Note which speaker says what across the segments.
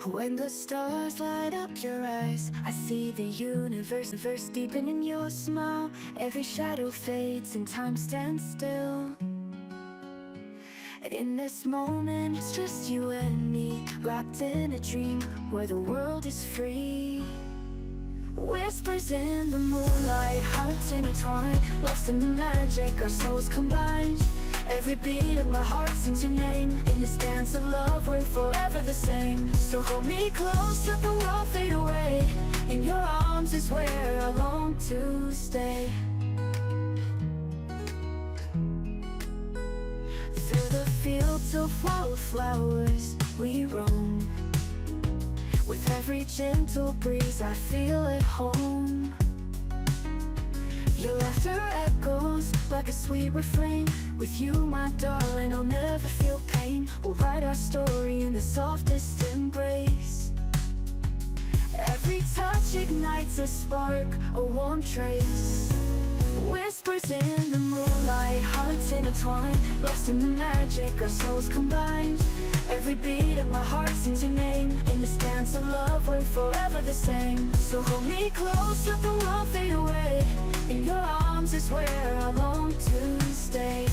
Speaker 1: When the stars light up your eyes, I see the universe deepen in your smile. Every shadow fades and time stands still. In this moment, it's just you and me, wrapped in a dream where the world is free. Whispers in the moonlight, hearts intertwined, lost in the magic, our souls combined. Every beat of my heart sings your name. In this dance of love, we're forever the same. So hold me close, let the world fade away. In your arms is where I long to stay. Through the fields of wildflowers we roam. With every gentle breeze I feel at home. Your laughter echoes like a sweet refrain. With you, my darling, I'll never feel pain. We'll write our story in the softest embrace. Every touch ignites a spark, a warm trace. Whispers in the moonlight, hearts intertwined, lost in the magic, our souls combined. Every beat of my heart sings your name. In this dance of love, we're forever the same. So hold me close, let the world fade away. In your arms is where I long to stay.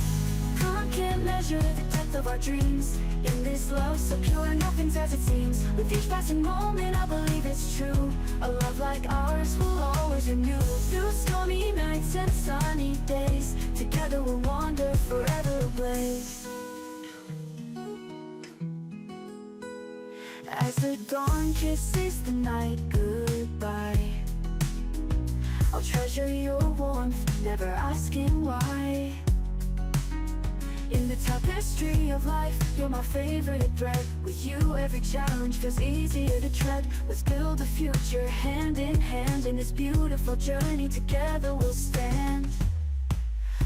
Speaker 1: Time can't measure the depth of our dreams. In this love so pure, nothing's as it seems. With each passing moment, I believe it's true. A love like ours will always renew. Through stormy nights and sunny days, together we'll wander forever ablaze. As the dawn kisses the night goodbye, I'll treasure your warmth, never asking why. In the tapestry of life, you're my favorite thread. With you, every challenge feels easier to tread. Let's build a future hand in hand. In this beautiful journey, together we'll stand.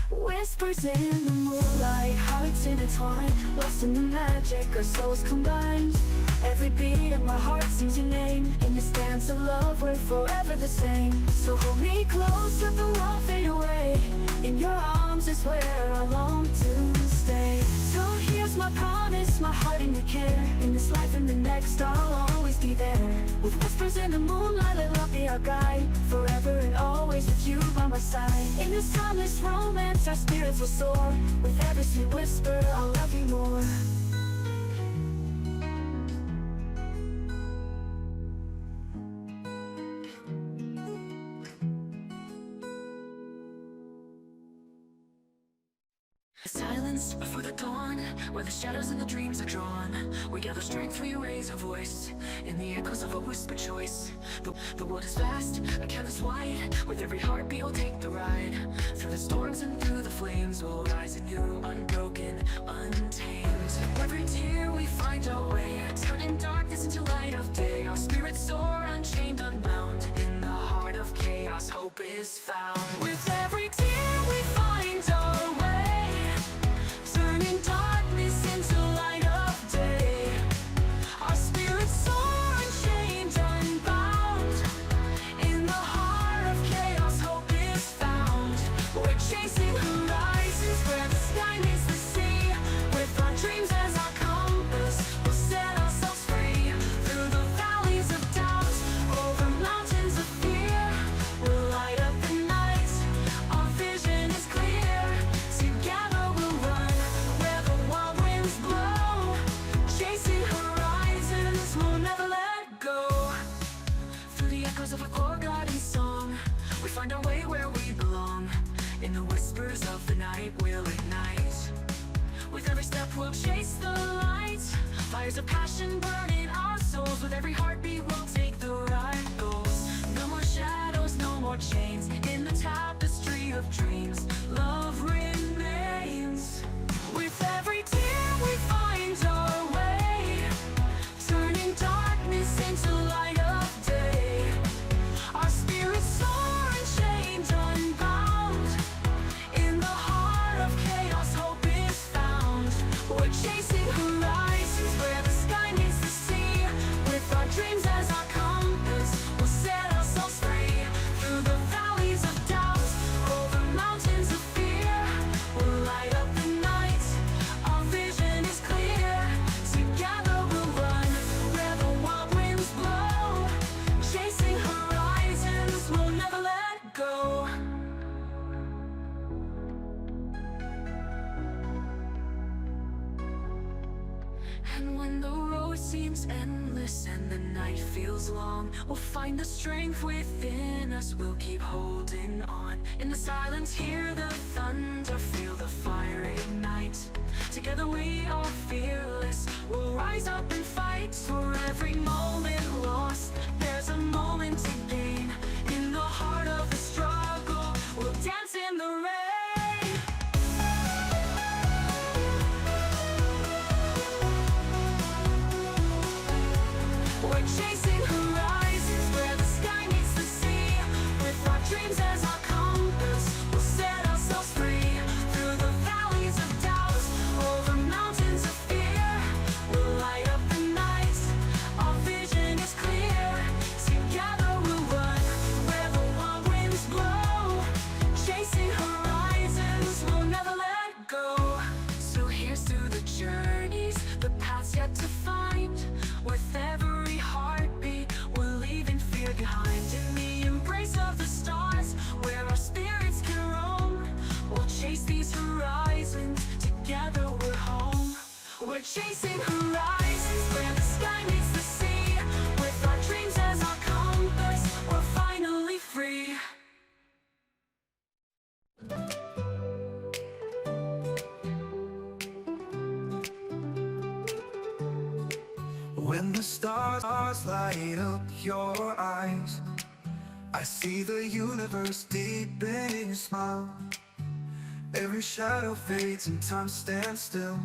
Speaker 1: Whispers in the moonlight, hearts intertwined, lost in the magic, our souls combined. Every beat of my heart sings your name. In this dance of love, we're forever the same. So hold me close, let the world fade away. In your arms is where I long to stay. So here's my promise, my heart and your care. In this life and the next, I'll always be there. With whispers in the moonlight, let love be our guide. Forever and always with you by my side. In this timeless romance, our spirits will soar. With every sweet whisper, I'll love you more. Silence before the dawn, where the shadows and the dreams are drawn. We gather strength, we raise our voice in the echoes of a whispered choice. The world is vast, a canvas wide. With every heartbeat we'll take the ride. Through the storms and through the flames, we'll rise anew, unbroken, untamed. Every tear we find our way, turning darkness into light of day. Our spirits soar, unchained, unbound. In the heart of chaos, hope is found. With every tear we find our way, turning darkness into light of day. Our spirits soar, unchained, unbound. In the heart of chaos, hope is found. We're chasing horizons where the sky meets the sea. With our dreams as our compass, we'll set ourselves free. Through the valleys of doubt, over mountains of fear, we'll light up the night. Our vision is clear. Together we'll run where the wild winds blow. Chasing horizons, we'll never let go. Through the echoes of a forgotten song, we find our way where we belong. In the whispers of the night, we'll ignite. With every step, we'll chase the light. Fires of passion burn in our souls. With every heartbeat, we'll take the right goals. No more shadows, no more chains. In the tapestry of dreams, love remains. With every tear we find our way, turning darkness into light of day. Our spirits soar, unchained, unbound. In the heart of chaos, hope is found. We're chasing horizons where the sky meets the sea. With our dreams as our compass, we'll set ourselves free. Through the valleys of doubt, over mountains of fear, we'll light up the night. Our vision is clear. Together we'll run where the wild And when the road seems endless and the night feels long, we'll find the strength within us, we'll keep holding on. In the silence, hear the thunder, feel the fire ignite. Together we are fearless, we'll rise up and fight. For every moment lost, there's a moment to gain. In the heart of the struggle, we'll dance in the rain. We're chasing horizons where the sky meets the sea. With our dreams as our compass, we'll set ourselves free. Through the valleys of doubt, over mountains of fear, we'll light up the night, our vision is clear. Together we'll run where the wild winds blow. Chasing horizons, we'll never let go. So here's to the journeys, the paths yet to find. With every heartbeat, we're leaving fear behind. In the embrace of the stars, where our spirits can roam, we'll chase these horizons, together we're home. We're chasing horizons where the sky meets the sea. With our dreams as our compass, we're finally free.
Speaker 2: When the stars light up your eyes, I see the universe deep in your smile. Every shadow fades and time stands still.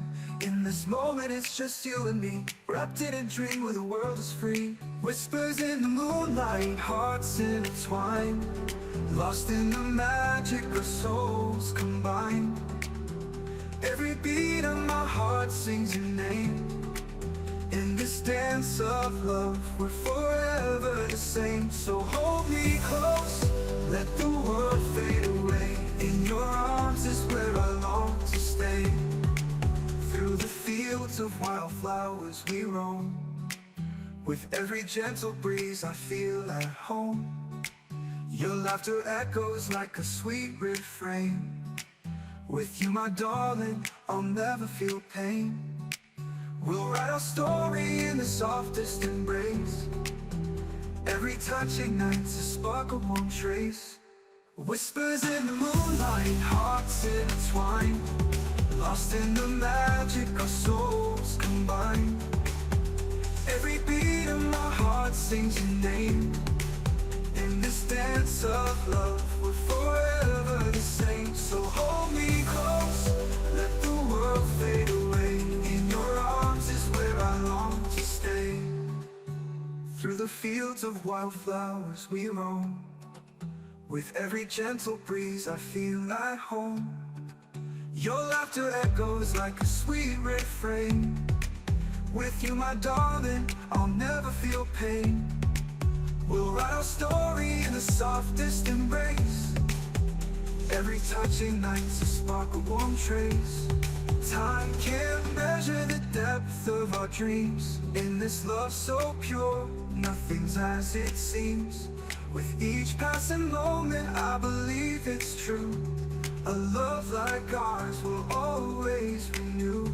Speaker 2: In this moment it's just you and me, wrapped in a dream where the world is free. Whispers in the moonlight, hearts intertwined, lost in the magic of souls combined. Every beat of my heart sings your name. In this dance of love, we're forever the same. So hold me close, let the world fade away. In your arms is where I long to stay. Through the fields of wildflowers we roam. With every gentle breeze I feel at home. Your laughter echoes like a sweet refrain. With you, my darling, I'll never feel pain. We'll write our story in the softest embrace. Every touch ignites a spark of warm trace. Whispers in the moonlight, hearts intertwined, lost in the magic our souls combine. Every beat of my heart sings your name. In this dance of love, we're forever the same. So hold me close, let the world fade away. In your arms is where I long to stay. Through the fields of wildflowers we roam. With every gentle breeze I feel at home. Your laughter echoes like a sweet refrain. With you, my darling, I'll never feel pain. We'll write our story in the softest embrace. Every touch ignites a spark of warm trace. Time can't measure the depth of our dreams. In this love so pure, nothing's as it seems. With each passing moment I believe it's true. A love like ours will always renew.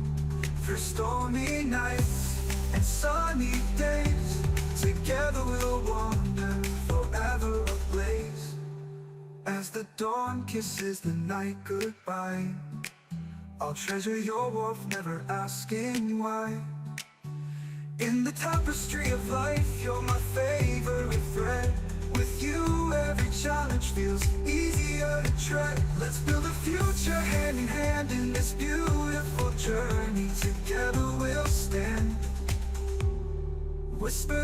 Speaker 2: Through stormy nights and sunny days, together we'll wander forever ablaze. As the dawn kisses the night goodbye, I'll treasure your warmth, never asking why. In the tapestry of life, you're my favorite thread. With you, every challenge feels easier to tread. Let's build a future hand in hand in this beautiful journey. Together we'll stand. Whispers